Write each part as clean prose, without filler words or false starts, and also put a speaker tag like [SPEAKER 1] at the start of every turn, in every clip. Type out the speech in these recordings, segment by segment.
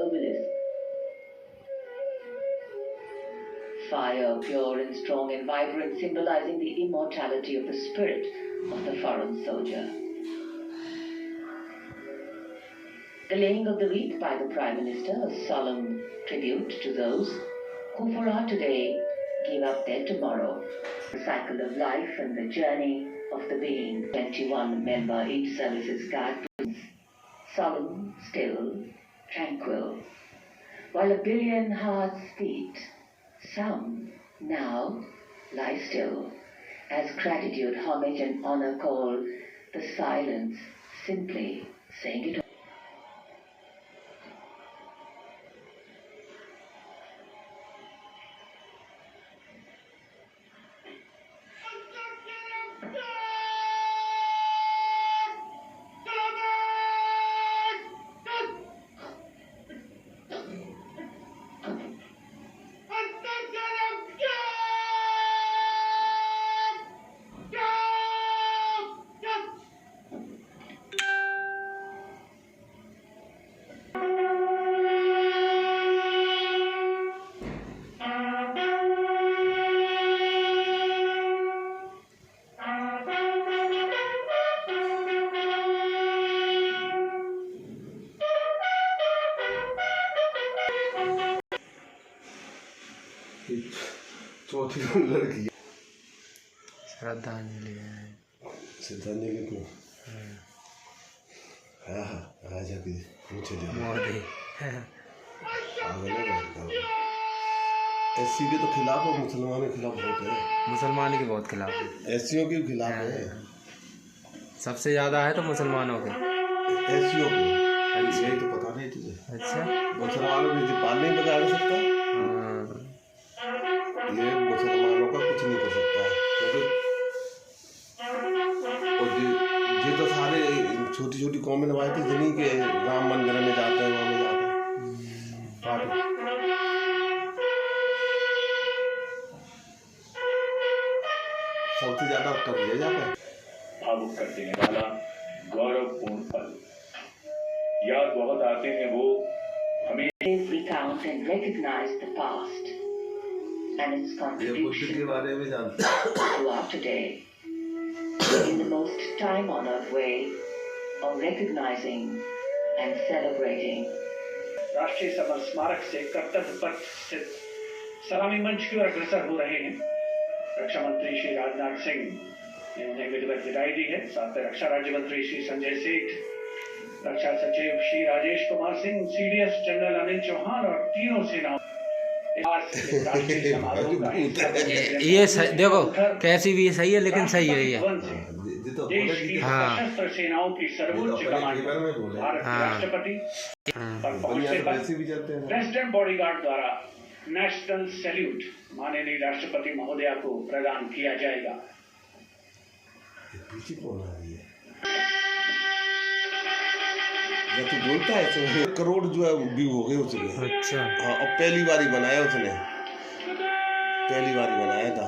[SPEAKER 1] obelisk. Fire, pure and strong and vibrant, symbolizing the immortality of the spirit of the foreign soldier. The laying of the wreath by the Prime Minister, a solemn tribute to those who for our today give up their tomorrow. The cycle of life and the journey of the being. 21-member each services guard, solemn, still, tranquil, while a billion hearts beat. Some now lie still, as gratitude, homage and honor call the silence, simply saying it all.
[SPEAKER 2] चौथी लड़की
[SPEAKER 3] श्रद्धांजलि
[SPEAKER 2] को राजा की पूछे
[SPEAKER 3] Modi
[SPEAKER 2] SC के तो खिलाफ है, मुसलमानों के खिलाफ बहुत है।
[SPEAKER 3] मुसलमान के बहुत खिलाफ है,
[SPEAKER 2] एससीओ के खिलाफ है।
[SPEAKER 3] सबसे ज़्यादा है तो मुसलमानों के,
[SPEAKER 2] एससीओ के। यही तो पता नहीं तुझे।
[SPEAKER 3] अच्छा,
[SPEAKER 2] मुसलमानों के पाल नहीं बता सकता, ये मुसलमानों का कुछ नहीं कर सकता, क्योंकि ये तो सारे छोटी छोटी कौमें नवाए थे जिन्हीं के राम मंदिर में जाते हैं, वहाँ में जाते हैं। सबसे ज्यादा उत्तर दिया जाता है।
[SPEAKER 4] भावुक कर देने वाला गौरवपूर्ण पल याद बहुत आते हैं, वो हमें
[SPEAKER 1] recount and recognize the past and its contribution
[SPEAKER 2] के बारे में जानते हैं
[SPEAKER 1] to our today in the most time-honored way of recognizing and celebrating.
[SPEAKER 4] राष्ट्रीय समर स्मारक से कर्तव्य पथ स्थित सलामी मंच की ओर अग्रसर हो रहे हैं। रक्षा मंत्री श्री राजनाथ सिंह ने उन्हें विधिवत विदाई दी है। साथ में रक्षा राज्य मंत्री श्री संजय सेठ, रक्षा सचिव श्री राजेश कुमार सिंह, सीडीएस जनरल अनिल चौहान और तीनों सेनाओं
[SPEAKER 3] ये देखो कैसी भी सही है, लेकिन सही है ये।
[SPEAKER 4] देश की सशस्त्र सेनाओं की सर्वोच्च कमांडर भारत के राष्ट्रपति पर पहुंचने पर प्रेसिडेंट बॉडीगार्ड द्वारा नेशनल सैल्यूट माननीय राष्ट्रपति महोदया को प्रदान किया जाएगा।
[SPEAKER 2] तो बोलता है 1 करोड़ जो है व्यू हो गए उसने।
[SPEAKER 3] अच्छा,
[SPEAKER 2] हाँ, और पहली बारी बनाया उसने, पहली बारी बनाया था।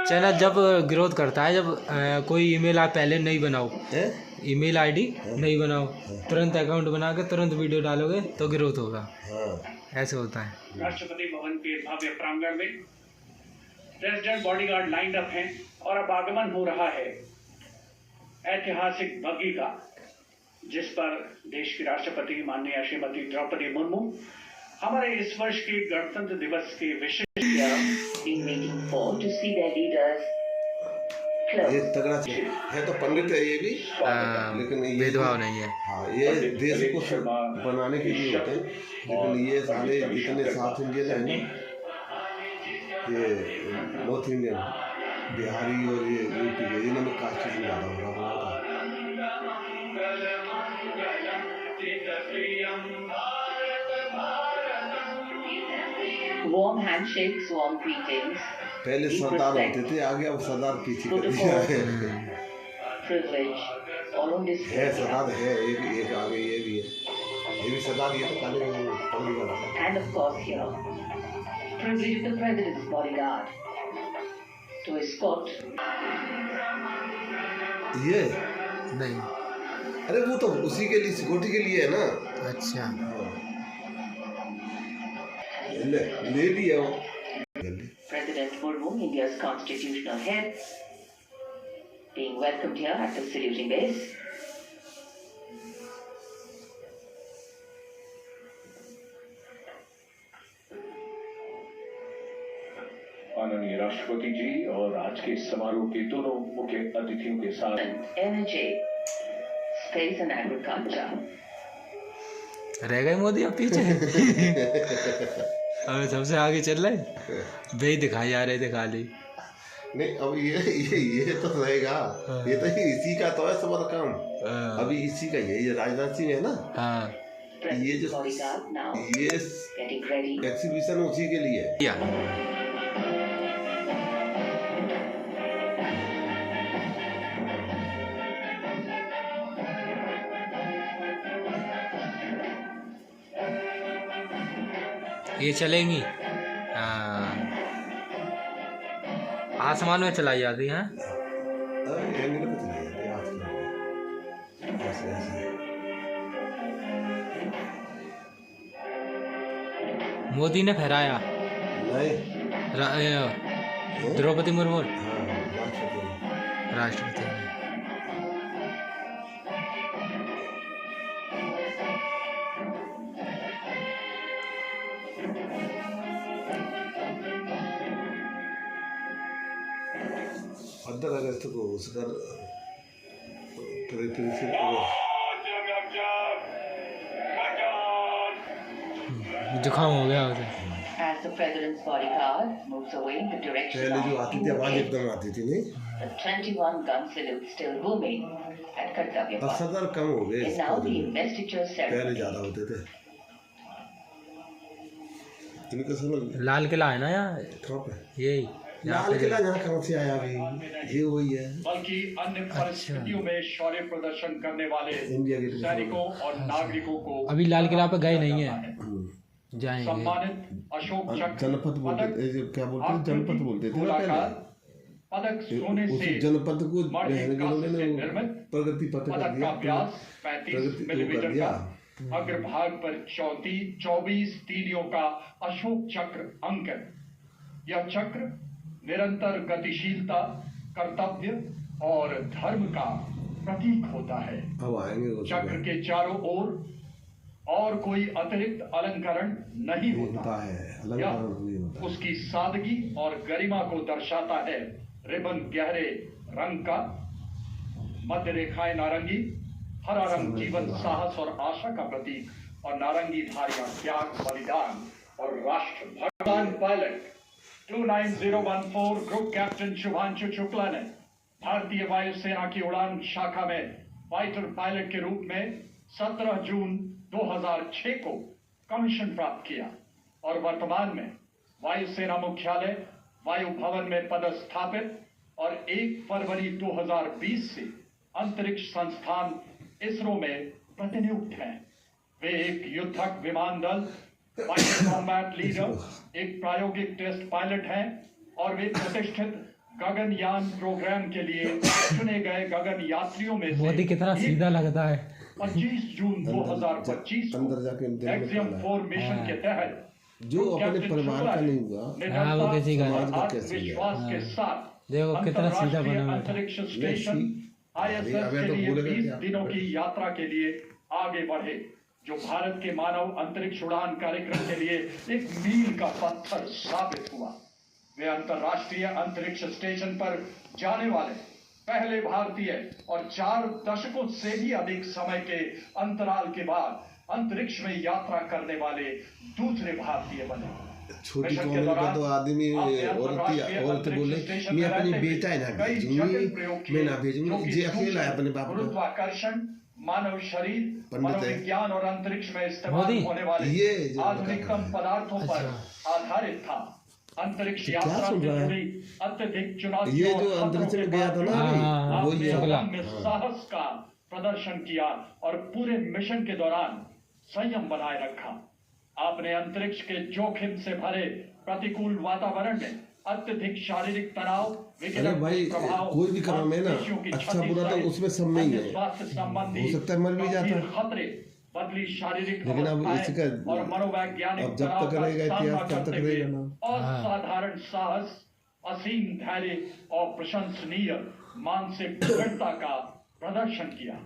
[SPEAKER 3] चैनल जब ग्रोथ करता है, जब कोई ईमेल आप पहले नहीं बनाओ, ईमेल आईडी नहीं बनाओ, तुरंत अकाउंट बना के तुरंत वीडियो डालोगे तो ग्रोथ होगा। ऐसे होता है।
[SPEAKER 4] राष्ट्रपति भवन के भव्य प्रांगण में प्रेसिडेंट बॉडीगार्ड लाइन अप हैं और अब आगमन हो रहा है ऐतिहासिक बग्गी का, जिस पर देश की राष्ट्रपति माननीय श्रीमती द्रौपदी मुर्मू हमारे इस वर्ष के गणतंत्र दिवस के विशेष
[SPEAKER 2] ये तगड़ा है, तो पंडित है ये भी, लेकिन
[SPEAKER 3] भेदभाव नहीं है।
[SPEAKER 2] हाँ, ये देश को बनाने के लिए होते हैं, लेकिन ये साले इतने साउथ इंडियन है ना, ये नॉर्थ इंडियन, बिहारी और ये यूपी के, इन्होंने कास्ट ज़्यादा हो रहा था।
[SPEAKER 1] Warm handshakes, warm greetings.
[SPEAKER 2] पहले सरदार होते थे आगे, अब सरदार पीछे कर दिया है।
[SPEAKER 1] Privilege, all on display.
[SPEAKER 2] है सरदार है, एक आगे ये भी है, ये भी सरदार, ये तो काले पगड़ी वाला है।
[SPEAKER 1] And of course here, privilege of the president's bodyguard to escort.
[SPEAKER 2] ये
[SPEAKER 3] नहीं,
[SPEAKER 2] अरे वो तो उसी के लिए, सिक्योरिटी के लिए है ना।
[SPEAKER 3] अच्छा,
[SPEAKER 2] ले लिया वो।
[SPEAKER 1] President Murmu, India's constitutional head, being welcomed here at the saluting base.
[SPEAKER 4] माननीय राष्ट्रपति जी और आज के समारोह के दोनों मुख्य अतिथियों के साथ
[SPEAKER 1] Energy, space and agriculture.
[SPEAKER 3] रह गए मोदी अब पीछे। अब सबसे आगे चल रहे, वे ही दिखाई जा रहे थे खाली।
[SPEAKER 2] नहीं अब ये तो रहेगा, ये तो इसी का तो है सब काम। अभी इसी का ये राजनाथ सिंह है ना, ये जो ये एक्सीबिशन उसी के लिए है।
[SPEAKER 3] ये चलेंगी, आसमान में चलाई जाती हैं। मोदी ने फहराया द्रौपदी मुर्मू राष्ट्रपति ने।
[SPEAKER 2] अगस्त को उसका
[SPEAKER 3] जुकाम हो गया उसे।
[SPEAKER 1] As the president's bodyguard moves away in the direction
[SPEAKER 2] पहले जो
[SPEAKER 1] of
[SPEAKER 2] आती थी आवाज एकदम आती थी नहीं,
[SPEAKER 1] the 21 gun salute still booming at Kartavya Path.
[SPEAKER 2] असर कम हो गए
[SPEAKER 1] And now the investiture
[SPEAKER 2] पहले
[SPEAKER 1] ceremony.
[SPEAKER 2] ज्यादा होते थे। इनका सुनो
[SPEAKER 3] लाल किला है ना यहाँ,
[SPEAKER 2] कहाँ पे?
[SPEAKER 3] यही
[SPEAKER 2] लाल किला यहाँ कहाँ से आया अभी? ये वही है।
[SPEAKER 4] बल्कि अन्य परिस्थितियों में शौर्य प्रदर्शन करने वाले
[SPEAKER 2] इंडिया के
[SPEAKER 4] सैनिकों और नागरिकों को
[SPEAKER 3] अभी लाल किला पे गए नहीं है, जाएंगे।
[SPEAKER 4] सम्मानित अशोक चक्र
[SPEAKER 2] जनपद बोलते, क्या बोलते थे? जनपद बोलते थे ना पहले।
[SPEAKER 4] पदक सोने
[SPEAKER 2] उस
[SPEAKER 4] से
[SPEAKER 2] जनपद को
[SPEAKER 4] निर्मित
[SPEAKER 2] प्रगति पथ कर
[SPEAKER 4] पदक
[SPEAKER 2] दिया,
[SPEAKER 4] का व्यास 35
[SPEAKER 2] प्रगति को कर
[SPEAKER 4] मिलीमीटर
[SPEAKER 2] दिया।
[SPEAKER 4] का, अग्रभाग पर 24 तीलियों का अशोक चक्र अंकन। यह चक्र निरंतर गतिशीलता, कर्तव्य और धर्म का प्रतीक होता है।
[SPEAKER 2] अब आएंगे वो
[SPEAKER 4] चक्र के चारों ओर और कोई अतिरिक्त अलंकरण नहीं होता
[SPEAKER 2] है,
[SPEAKER 4] यह
[SPEAKER 2] अलंकरण नहीं होता।
[SPEAKER 4] उसकी सादगी और गरिमा को दर्शाता है। रिबन गहरे रंग का, मध्य रेखाएं नारंगी, हरा रंग जीवन, साहस और आशा का प्रतीक, और नारंगी धारियां त्याग, बलिदान और राष्ट्र भगवान। Pilot 29014 group captain Shubhanshu Shukla ने भारतीय वायुसेना की उड़ान शाखा में फाइटर पायलट के रूप में 17 जून 2006 को कमीशन प्राप्त किया और वर्तमान में वायुसेना मुख्यालय वायु भवन में पदस्थापित और 1 फरवरी 2020 से अंतरिक्ष संस्थान इसरो में प्रतिनियुक्त हैं। वे एक युद्धक विमान दल फाइटर कॉम्बैट लीडर, एक प्रायोगिक टेस्ट पायलट हैं और वे प्रतिष्ठित गगनयान प्रोग्राम के लिए चुने गए गगन यात्रियों में
[SPEAKER 3] मोदी कितना सीधा लगता है।
[SPEAKER 4] 25 जून 2025 को एक्सियम 4 मिशन के तहत
[SPEAKER 2] जो अपने परिवार का नहीं हुआ,
[SPEAKER 3] वो किसी का
[SPEAKER 4] आत्मविश्वास के साथ
[SPEAKER 3] देखो कितना सीधा बना हुआ है।
[SPEAKER 4] अंतरिक्ष स्टेशन ISS के लिए 20 दिनों की यात्रा के लिए आगे बढ़े, जो भारत के मानव अंतरिक्ष उड़ान कार्यक्रम के लिए एक मील का पत्थर साबित हुआ। वे अंतर्राष्ट्रीय अंतरिक्ष स्टेशन पर जाने वाले पहले भारतीय और 4 दशकों से भी अधिक समय के अंतराल के बाद अंतरिक्ष में यात्रा करने वाले दूसरे भारतीय बने।
[SPEAKER 2] छोटी कॉलोनी का तो आदमी औरत बोले मैं अपनी बेटा है ना भेजूंगी, मैं ना भेजूंगी, जे अकेला है अपने बाप को।
[SPEAKER 4] गुरुत्वाकर्षण, मानव शरीर, मनोविज्ञान और अंतरिक्ष में इस्तेमाल होने वाले आधुनिकतम पदार्थों पर आधारित था। अंतरिक्ष यात्रा से जुड़ी अत्यधिक चुनौतियों,
[SPEAKER 2] ये जो अंतरिक्ष में गया था ना, वो ये
[SPEAKER 4] साहस का प्रदर्शन किया और पूरे मिशन के दौरान संयम बनाए रखा। आपने अंतरिक्ष के जोखिम से भरे प्रतिकूल वातावरण में अत्यधिक शारीरिक तनाव,
[SPEAKER 2] अरे भाई कोई भी काम है ना, अच्छा बुरा तो उसमें सब में ही है,
[SPEAKER 4] स्वास्थ्य संबंधी
[SPEAKER 2] हो सकता है मर भी जाता है।
[SPEAKER 4] खतरे बदली शारीरिक
[SPEAKER 2] लेकिन अब
[SPEAKER 4] अवस्थाएं
[SPEAKER 2] इसका
[SPEAKER 4] और मनोवैज्ञानिक
[SPEAKER 2] अब जब तक
[SPEAKER 4] तनाव का
[SPEAKER 2] रहेगा इतिहास
[SPEAKER 4] सामना
[SPEAKER 2] तब तक
[SPEAKER 4] करते हुए
[SPEAKER 2] रहेगा ना।
[SPEAKER 4] असाधारण साहस, असीम धैर्य और प्रशंसनीय मानसिक दृढ़ता का प्रदर्शन किया।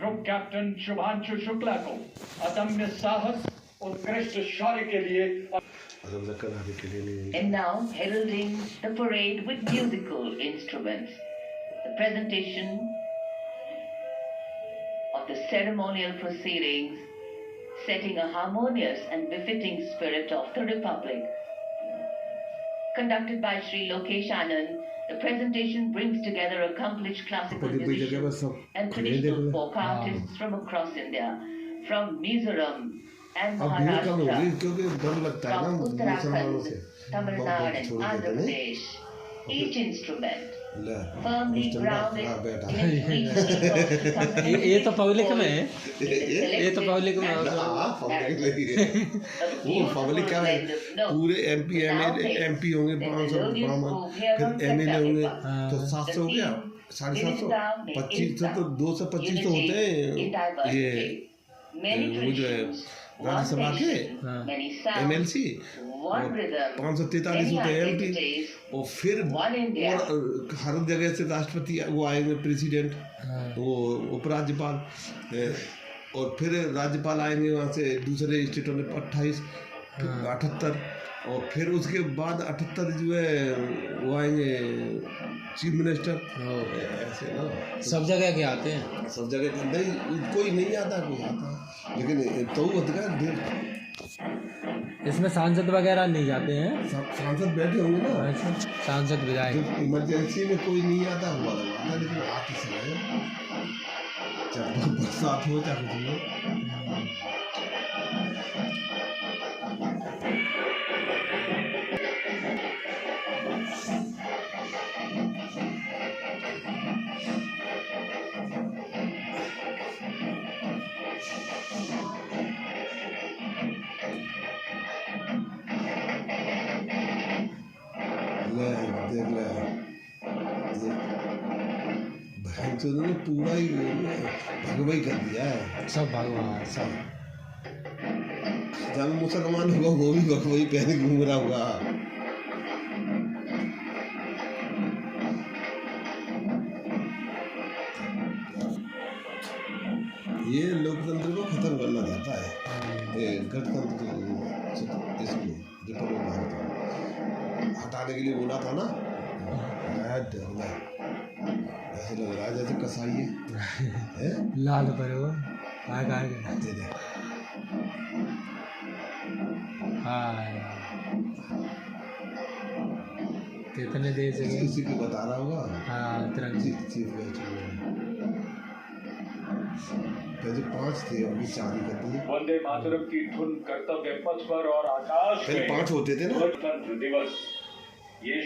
[SPEAKER 4] ग्रुप कैप्टन शुभांशु शुक्ला को अदम्य साहस, उत्कृष्ट शौर्य के लिए
[SPEAKER 1] And now, heralding the parade with musical instruments, the presentation of the ceremonial proceedings, setting a harmonious and befitting spirit of the Republic. Conducted by Sri Lokesh Anand, the presentation brings together accomplished classical musicians and traditional folk artists from across India, from Mizoram and
[SPEAKER 2] अब भीड़ कम होगी
[SPEAKER 1] Maharashtra,
[SPEAKER 2] क्योंकि डर लगता है ना
[SPEAKER 1] from
[SPEAKER 2] मुसलमानों
[SPEAKER 1] Uttarakhand,
[SPEAKER 2] से।
[SPEAKER 1] Tamil
[SPEAKER 2] बहुत
[SPEAKER 1] Nadu and
[SPEAKER 2] छोड़
[SPEAKER 1] Andhra
[SPEAKER 2] देते हैं।
[SPEAKER 1] Pradesh. Each instrument
[SPEAKER 2] ले,
[SPEAKER 1] firmly
[SPEAKER 2] उस चंदा
[SPEAKER 1] grounded
[SPEAKER 2] खराब बैठा
[SPEAKER 1] in its region
[SPEAKER 3] ये तो पब्लिक में है, ये तो पब्लिक में
[SPEAKER 2] हाँ, पब्लिक में ही है। वो पब्लिक का है, पूरे एमपी होंगे 500 ब्राह्मण, फिर एमएलए होंगे तो 700 हो गया, 750, 2500 तो 225 तो होते हैं ये वो जो है राज्यसभा के एमएलसी, 543 होते हैं एमपी, और फिर और हर जगह से राष्ट्रपति वो आएंगे, प्रेसिडेंट, वो उपराज्यपाल, और फिर राज्यपाल आएंगे वहाँ से दूसरे स्टेटों में 28, 78, और फिर उसके बाद 78 जो है वो आएंगे चीफ मिनिस्टर, ऐसे ना
[SPEAKER 3] सब जगह के आते हैं।
[SPEAKER 2] सब जगह नहीं, कोई नहीं आता, कोई आता, लेकिन तो होता
[SPEAKER 3] इसमें सांसद वगैरह नहीं जाते हैं,
[SPEAKER 2] सांसद बैठे होंगे ना,
[SPEAKER 3] सांसद विधायक।
[SPEAKER 2] इमरजेंसी में कोई नहीं आता हुआ आता, लेकिन आते समय चाहे बरसात हो चाहे कुछ हो। देख ले बहन चोद ने पूरा ही भगवाई कर दिया है,
[SPEAKER 3] सब भगवान सब।
[SPEAKER 2] जब मुसलमान होगा वो भी भगवाई पहने घूम रहा होगा। ये लोकतंत्र को खत्म करना चाहता है, गणतंत्र इसको रिपब्लिक भारत हटाने के लिए बोला था ना, ऐसे लग रहा है जैसे कसाई है
[SPEAKER 3] लाल पर वो कितने देर से
[SPEAKER 2] किसी को बता रहा होगा।
[SPEAKER 3] हाँ
[SPEAKER 2] चीफ गेस्ट पहले 5 थे, अभी 4 ही कर दिए।
[SPEAKER 4] वंदे मातरम की धुन कर्तव्य पथ पर और आकाश
[SPEAKER 2] पहले 5 होते थे ना।
[SPEAKER 4] गणतंत्र दिवस ये